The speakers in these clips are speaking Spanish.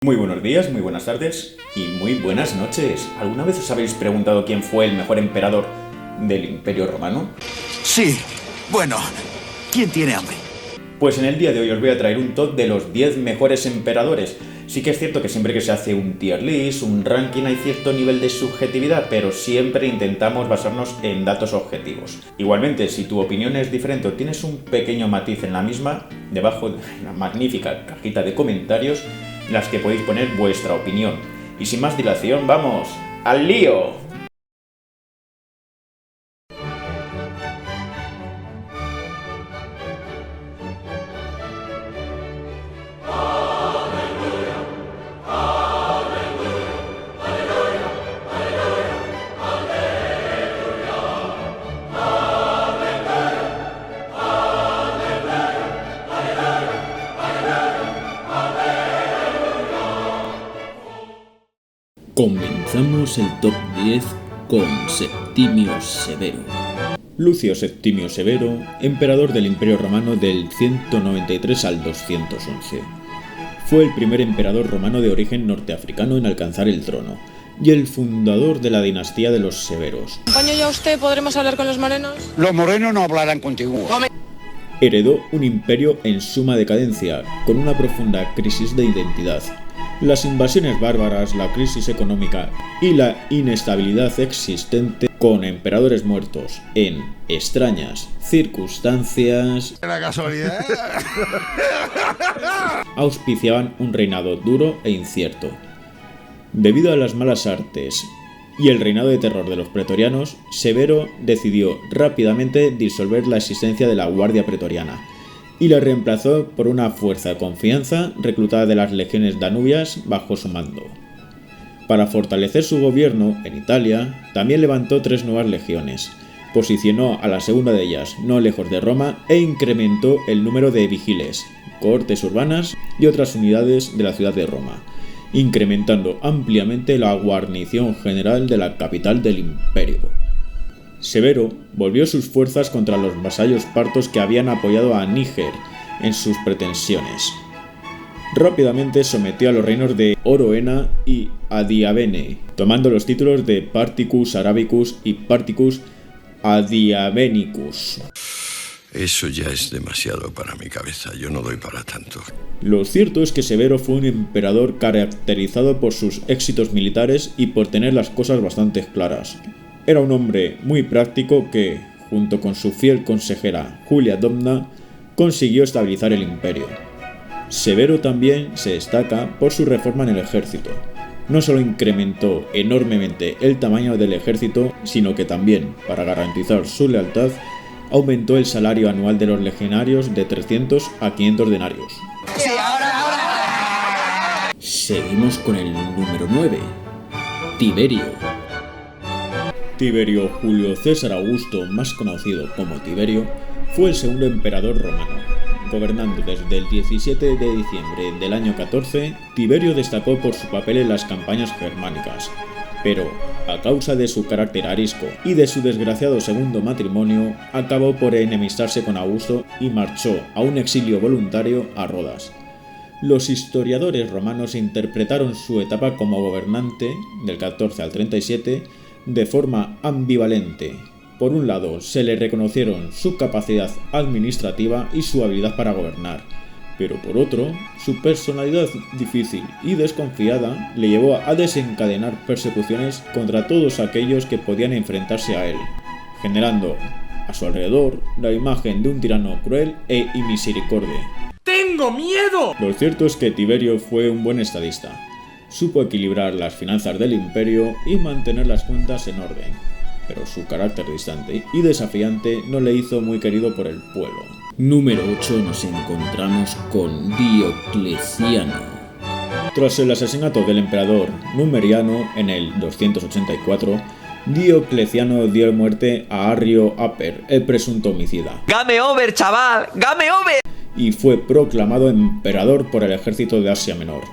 Muy buenos días, muy buenas tardes y muy buenas noches. ¿Alguna vez os habéis preguntado quién fue el mejor emperador del Imperio Romano? Sí, bueno, ¿quién tiene hambre? Pues en el día de hoy os voy a traer un top de los 10 mejores emperadores. Sí que es cierto que siempre que se hace un tier list, un ranking, hay cierto nivel de subjetividad, pero siempre intentamos basarnos en datos objetivos. Igualmente, si tu opinión es diferente o tienes un pequeño matiz en la misma, debajo de una magnífica cajita de comentarios, en las que podéis poner vuestra opinión. Y sin más dilación, ¡vamos al lío! Comenzamos el top 10 con Septimio Severo. Lucio Septimio Severo, emperador del Imperio Romano del 193 al 211. Fue el primer emperador romano de origen norteafricano en alcanzar el trono, y el fundador de la dinastía de los Severos. ¿Acompaño yo a usted? ¿Podremos hablar con los morenos? Los morenos no hablarán contigo. Heredó un imperio en suma decadencia, con una profunda crisis de identidad. Las invasiones bárbaras, la crisis económica y la inestabilidad existente, con emperadores muertos en extrañas circunstancias, La casualidad. auspiciaban un reinado duro e incierto. Debido a las malas artes y el reinado de terror de los pretorianos, Severo decidió rápidamente disolver la existencia de la Guardia Pretoriana y la reemplazó por una fuerza de confianza reclutada de las legiones danubias bajo su mando. Para fortalecer su gobierno en Italia, también levantó 3 nuevas legiones, posicionó a la segunda de ellas no lejos de Roma e incrementó el número de vigiles, cohortes urbanas y otras unidades de la ciudad de Roma, incrementando ampliamente la guarnición general de la capital del imperio. Severo volvió sus fuerzas contra los vasallos partos que habían apoyado a Níger en sus pretensiones. Rápidamente sometió a los reinos de Oroena y Adiabene, tomando los títulos de Particus Arabicus y Particus Adiabenicus. Eso ya es demasiado para mi cabeza, yo no doy para tanto. Lo cierto es que Severo fue un emperador caracterizado por sus éxitos militares y por tener las cosas bastante claras. Era un hombre muy práctico que, junto con su fiel consejera Julia Domna, consiguió estabilizar el imperio. Severo también se destaca por su reforma en el ejército. No solo incrementó enormemente el tamaño del ejército, sino que también, para garantizar su lealtad, aumentó el salario anual de los legionarios de 300 a 500 denarios. Sí, ahora. Seguimos con el número 9, Tiberio. Tiberio Julio César Augusto, más conocido como Tiberio, fue el segundo emperador romano. Gobernando desde el 17 de diciembre del año 14, Tiberio destacó por su papel en las campañas germánicas, pero, a causa de su carácter arisco y de su desgraciado segundo matrimonio, acabó por enemistarse con Augusto y marchó a un exilio voluntario a Rodas. Los historiadores romanos interpretaron su etapa como gobernante, del 14 al 37, de forma ambivalente. Por un lado, se le reconocieron su capacidad administrativa y su habilidad para gobernar, pero por otro, su personalidad difícil y desconfiada le llevó a desencadenar persecuciones contra todos aquellos que podían enfrentarse a él, generando a su alrededor la imagen de un tirano cruel e inmisericordiante. ¡Tengo miedo! Lo cierto es que Tiberio fue un buen estadista. Supo equilibrar las finanzas del imperio y mantener las cuentas en orden, pero su carácter distante y desafiante no le hizo muy querido por el pueblo. Número 8 nos encontramos con Diocleciano. Tras el asesinato del emperador Numeriano en el 284, Diocleciano dio muerte a Arrio Aper, el presunto homicida. ¡Game over, chaval! ¡Game over! Y fue proclamado emperador por el ejército de Asia Menor.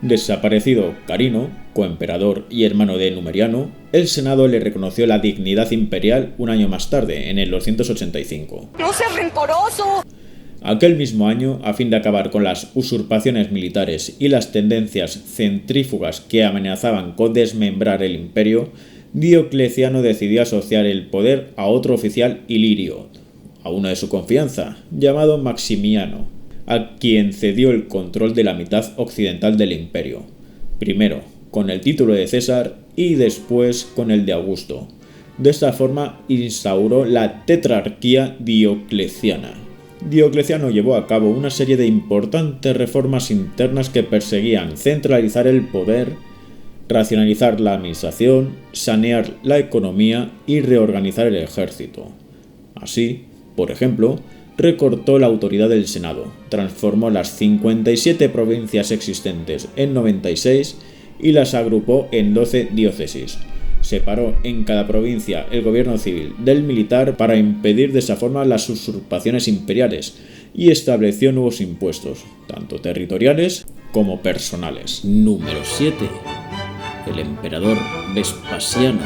Desaparecido Carino, coemperador y hermano de Numeriano, el Senado le reconoció la dignidad imperial un año más tarde, en el 285. ¡No seas rencoroso! Aquel mismo año, a fin de acabar con las usurpaciones militares y las tendencias centrífugas que amenazaban con desmembrar el imperio, Diocleciano decidió asociar el poder a otro oficial ilirio, a uno de su confianza, llamado Maximiano, a quien cedió el control de la mitad occidental del imperio, primero con el título de César y después con el de Augusto. De esta forma instauró la tetrarquía diocleciana. Diocleciano llevó a cabo una serie de importantes reformas internas que perseguían centralizar el poder, racionalizar la administración, sanear la economía y reorganizar el ejército. Así, por ejemplo, recortó la autoridad del Senado, transformó las 57 provincias existentes en 96 y las agrupó en 12 diócesis. Separó en cada provincia el gobierno civil del militar para impedir de esa forma las usurpaciones imperiales y estableció nuevos impuestos, tanto territoriales como personales. Número 7. El emperador Vespasiano.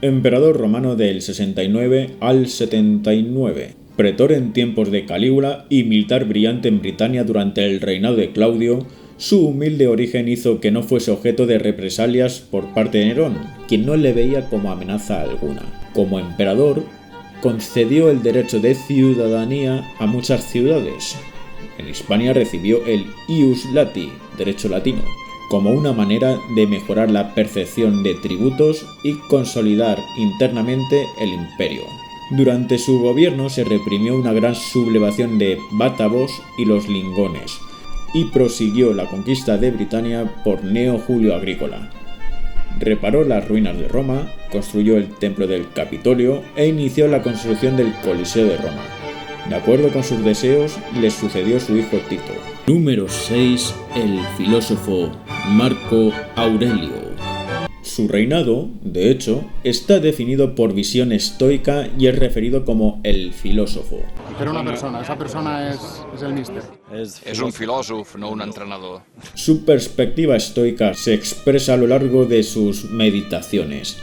Emperador romano del 69 al 79. Pretor en tiempos de Calígula y militar brillante en Britania durante el reinado de Claudio, su humilde origen hizo que no fuese objeto de represalias por parte de Nerón, quien no le veía como amenaza alguna. Como emperador, concedió el derecho de ciudadanía a muchas ciudades. En Hispania recibió el ius lati, derecho latino, como una manera de mejorar la percepción de tributos y consolidar internamente el imperio. Durante su gobierno se reprimió una gran sublevación de bátavos y los lingones, y prosiguió la conquista de Britania por Gneo Julio Agrícola. Reparó las ruinas de Roma, construyó el templo del Capitolio e inició la construcción del Coliseo de Roma. De acuerdo con sus deseos, le sucedió su hijo Tito. Número 6. El filósofo Marco Aurelio. Su reinado, de hecho, está definido por visión estoica y es referido como el filósofo. Pero una persona, esa persona es el míster. Es un filósofo, no un entrenador. Su perspectiva estoica se expresa a lo largo de sus meditaciones,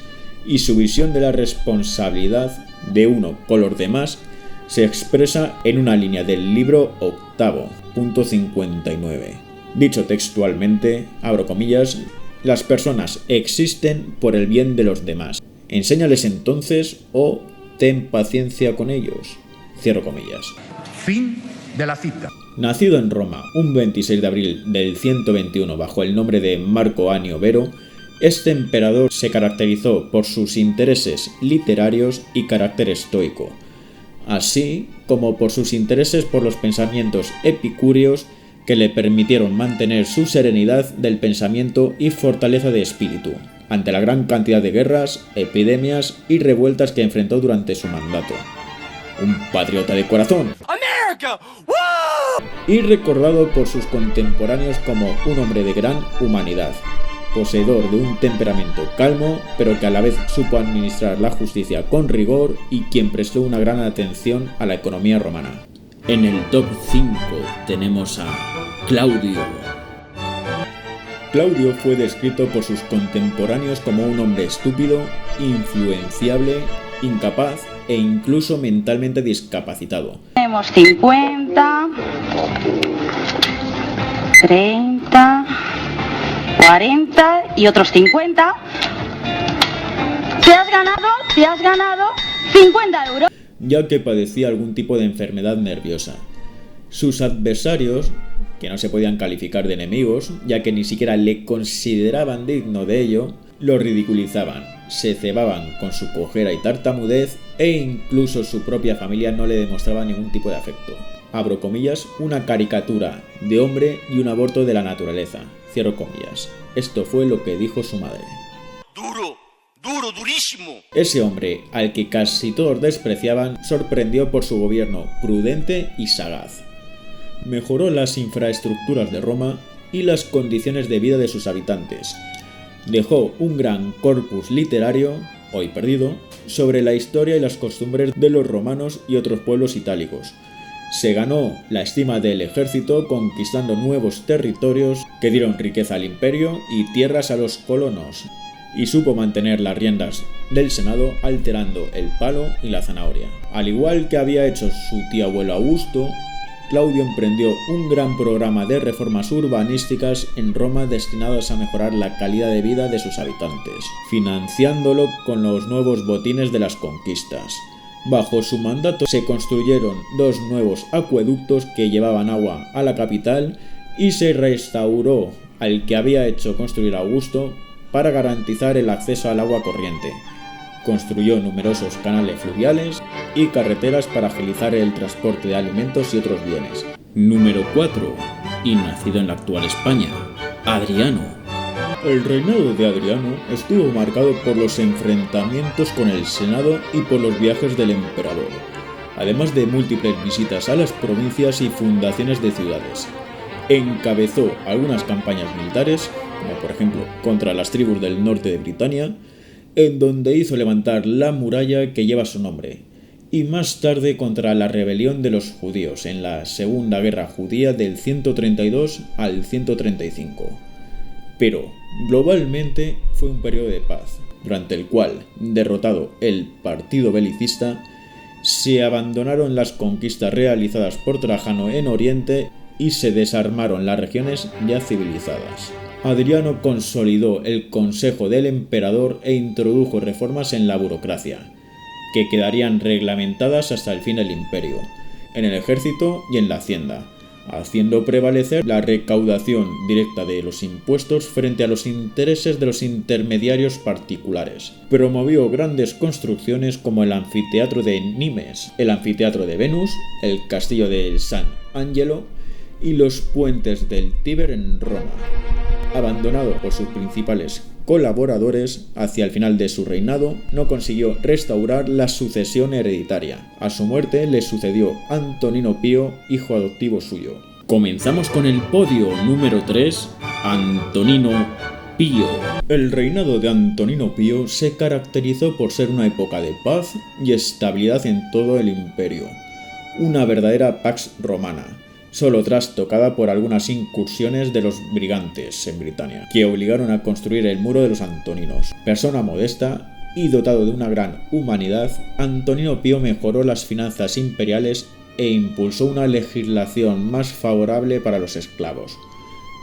y su visión de la responsabilidad de uno con los demás se expresa en una línea del libro octavo, punto 59. Dicho textualmente, abro comillas, las personas existen por el bien de los demás. Enséñales entonces o ten paciencia con ellos. Cierro comillas. Fin de la cita. Nacido en Roma un 26 de abril del 121 bajo el nombre de Marco Annio Vero, este emperador se caracterizó por sus intereses literarios y carácter estoico, así como por sus intereses por los pensamientos epicúreos que le permitieron mantener su serenidad del pensamiento y fortaleza de espíritu ante la gran cantidad de guerras, epidemias y revueltas que enfrentó durante su mandato. Un patriota de corazón. ¡América! ¡Woo! Y recordado por sus contemporáneos como un hombre de gran humanidad, poseedor de un temperamento calmo, pero que a la vez supo administrar la justicia con rigor y quien prestó una gran atención a la economía romana. En el top 5 tenemos a Claudio. Claudio fue descrito por sus contemporáneos como un hombre estúpido, influenciable, incapaz e incluso mentalmente discapacitado. Tenemos 50, 30, 40 y otros 50. Te has ganado 50 euros. Ya que padecía algún tipo de enfermedad nerviosa. Sus adversarios, que no se podían calificar de enemigos, ya que ni siquiera le consideraban digno de ello, lo ridiculizaban, se cebaban con su cojera y tartamudez e incluso su propia familia no le demostraba ningún tipo de afecto. Abro comillas, una caricatura de hombre y un aborto de la naturaleza. Cierro comillas. Esto fue lo que dijo su madre. Duro, durísimo. Ese hombre, al que casi todos despreciaban, sorprendió por su gobierno prudente y sagaz. Mejoró las infraestructuras de Roma y las condiciones de vida de sus habitantes. Dejó un gran corpus literario, hoy perdido, sobre la historia y las costumbres de los romanos y otros pueblos itálicos. Se ganó la estima del ejército conquistando nuevos territorios que dieron riqueza al imperio y tierras a los colonos. y supo mantener las riendas del Senado alterando el palo y la zanahoria. Al igual que había hecho su tío abuelo Augusto, Claudio emprendió un gran programa de reformas urbanísticas en Roma destinadas a mejorar la calidad de vida de sus habitantes, financiándolo con los nuevos botines de las conquistas. Bajo su mandato se construyeron 2 nuevos acueductos que llevaban agua a la capital y se restauró al que había hecho construir Augusto para garantizar el acceso al agua corriente. Construyó numerosos canales fluviales y carreteras para agilizar el transporte de alimentos y otros bienes. Número 4. Y nacido en la actual España, Adriano. El reinado de Adriano estuvo marcado por los enfrentamientos con el Senado y por los viajes del emperador, además de múltiples visitas a las provincias y fundaciones de ciudades. Encabezó algunas campañas militares, como por ejemplo contra las tribus del norte de Britania, en donde hizo levantar la muralla que lleva su nombre, y más tarde contra la rebelión de los judíos en la Segunda Guerra Judía del 132 al 135. Pero, globalmente, fue un periodo de paz, durante el cual, derrotado el partido belicista, se abandonaron las conquistas realizadas por Trajano en Oriente y se desarmaron las regiones ya civilizadas. Adriano consolidó el consejo del emperador e introdujo reformas en la burocracia, que quedarían reglamentadas hasta el fin del imperio, en el ejército y en la hacienda, haciendo prevalecer la recaudación directa de los impuestos frente a los intereses de los intermediarios particulares. Promovió grandes construcciones como el anfiteatro de Nimes, el anfiteatro de Venus, el castillo de San Angelo y los puentes del Tíber en Roma. Abandonado por sus principales colaboradores, hacia el final de su reinado no consiguió restaurar la sucesión hereditaria. A su muerte le sucedió Antonino Pío, hijo adoptivo suyo. Comenzamos con el podio número 3, Antonino Pío. El reinado de Antonino Pío se caracterizó por ser una época de paz y estabilidad en todo el imperio, una verdadera Pax Romana, solo trastocada por algunas incursiones de los brigantes en Britania, que obligaron a construir el muro de los Antoninos. Persona modesta y dotado de una gran humanidad, Antonino Pío mejoró las finanzas imperiales e impulsó una legislación más favorable para los esclavos.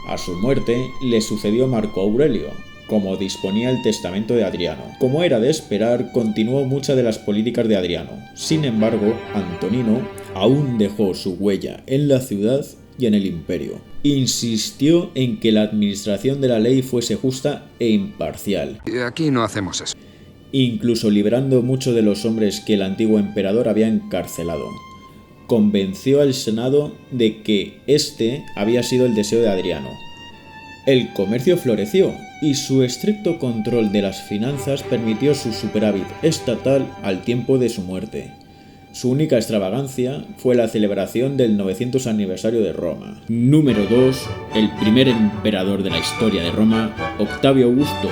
A su muerte le sucedió Marco Aurelio, como disponía el testamento de Adriano. Como era de esperar, continuó muchas de las políticas de Adriano. Sin embargo, Antonino aún dejó su huella en la ciudad y en el imperio. Insistió en que la administración de la ley fuese justa e imparcial. Aquí no hacemos eso. Incluso liberando muchos de los hombres que el antiguo emperador había encarcelado. Convenció al Senado de que este había sido el deseo de Adriano. El comercio floreció y su estricto control de las finanzas permitió su superávit estatal al tiempo de su muerte. Su única extravagancia fue la celebración del 900 aniversario de Roma. Número 2. El primer emperador de la historia de Roma, Octavio Augusto.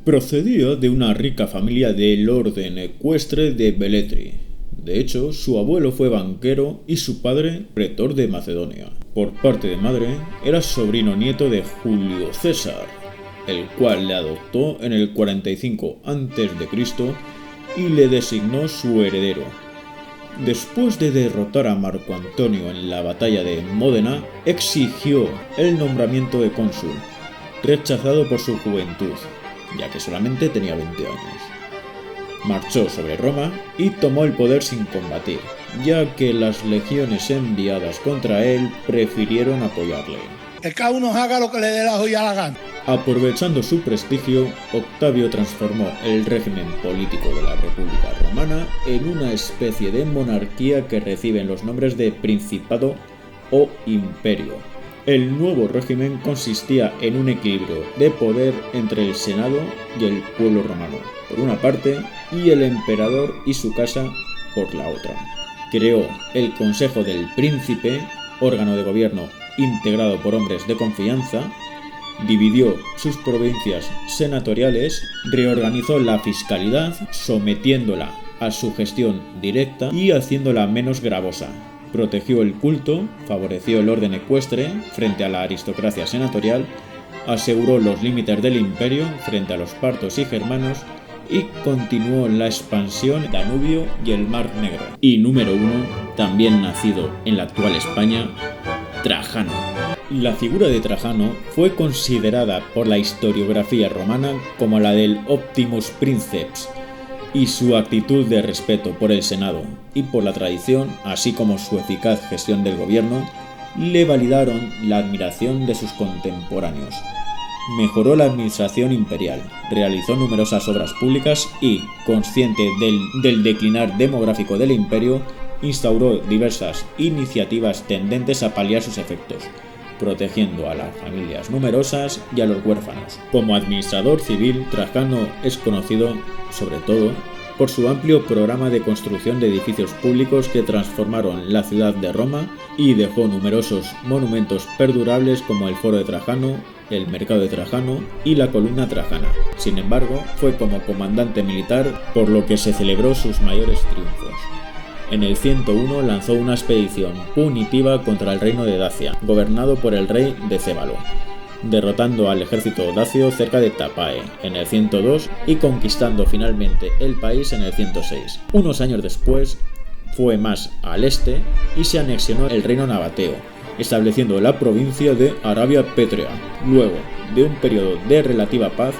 Procedía de una rica familia del orden ecuestre de Beletri. De hecho, su abuelo fue banquero y su padre pretor de Macedonia. Por parte de madre, era sobrino nieto de Julio César, el cual le adoptó en el 45 a.C. y le designó su heredero. Después de derrotar a Marco Antonio en la batalla de Módena, exigió el nombramiento de cónsul, rechazado por su juventud, ya que solamente tenía 20 años. Marchó sobre Roma y tomó el poder sin combatir, ya que las legiones enviadas contra él prefirieron apoyarle. Que cada uno haga lo que le dé la joya a la gana. Aprovechando su prestigio, Octavio transformó el régimen político de la República Romana en una especie de monarquía que recibe los nombres de Principado o Imperio. El nuevo régimen consistía en un equilibrio de poder entre el Senado y el pueblo romano, por una parte, y el emperador y su casa, por la otra. Creó el Consejo del Príncipe, órgano de gobierno integrado por hombres de confianza, dividió sus provincias senatoriales, reorganizó la fiscalidad, sometiéndola a su gestión directa y haciéndola menos gravosa. Protegió el culto, favoreció el orden ecuestre frente a la aristocracia senatorial, aseguró los límites del imperio frente a los partos y germanos y continuó la expansión del Danubio y el Mar Negro. Y número 1, también nacido en la actual España, Trajano. La figura de Trajano fue considerada por la historiografía romana como la del Optimus Princeps, y su actitud de respeto por el Senado y por la tradición, así como su eficaz gestión del gobierno, le validaron la admiración de sus contemporáneos. Mejoró la administración imperial, realizó numerosas obras públicas y, consciente del declinar demográfico del imperio, instauró diversas iniciativas tendentes a paliar sus efectos, protegiendo a las familias numerosas y a los huérfanos. Como administrador civil, Trajano es conocido, sobre todo, por su amplio programa de construcción de edificios públicos que transformaron la ciudad de Roma y dejó numerosos monumentos perdurables como el Foro de Trajano, el Mercado de Trajano y la Columna Trajana. Sin embargo, fue como comandante militar por lo que se celebró sus mayores triunfos. En el 101 lanzó una expedición punitiva contra el reino de Dacia, gobernado por el rey Decébalo, derrotando al ejército dacio cerca de Tapae en el 102 y conquistando finalmente el país en el 106. Unos años después fue más al este y se anexionó el reino nabateo, estableciendo la provincia de Arabia Pétrea. Luego de un periodo de relativa paz,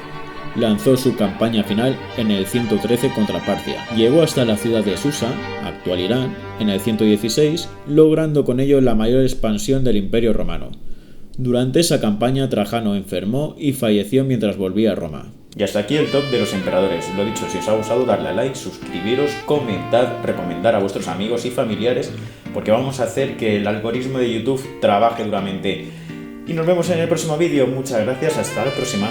lanzó su campaña final en el 113 contra Partia. Llegó hasta la ciudad de Susa, actual Irán, en el 116, logrando con ello la mayor expansión del Imperio Romano. Durante esa campaña Trajano enfermó y falleció mientras volvía a Roma. Y hasta aquí el top de los emperadores. Lo dicho, si os ha gustado, darle a like, suscribiros, comentad, recomendar a vuestros amigos y familiares, porque vamos a hacer que el algoritmo de YouTube trabaje duramente. Y nos vemos en el próximo vídeo. Muchas gracias, hasta la próxima.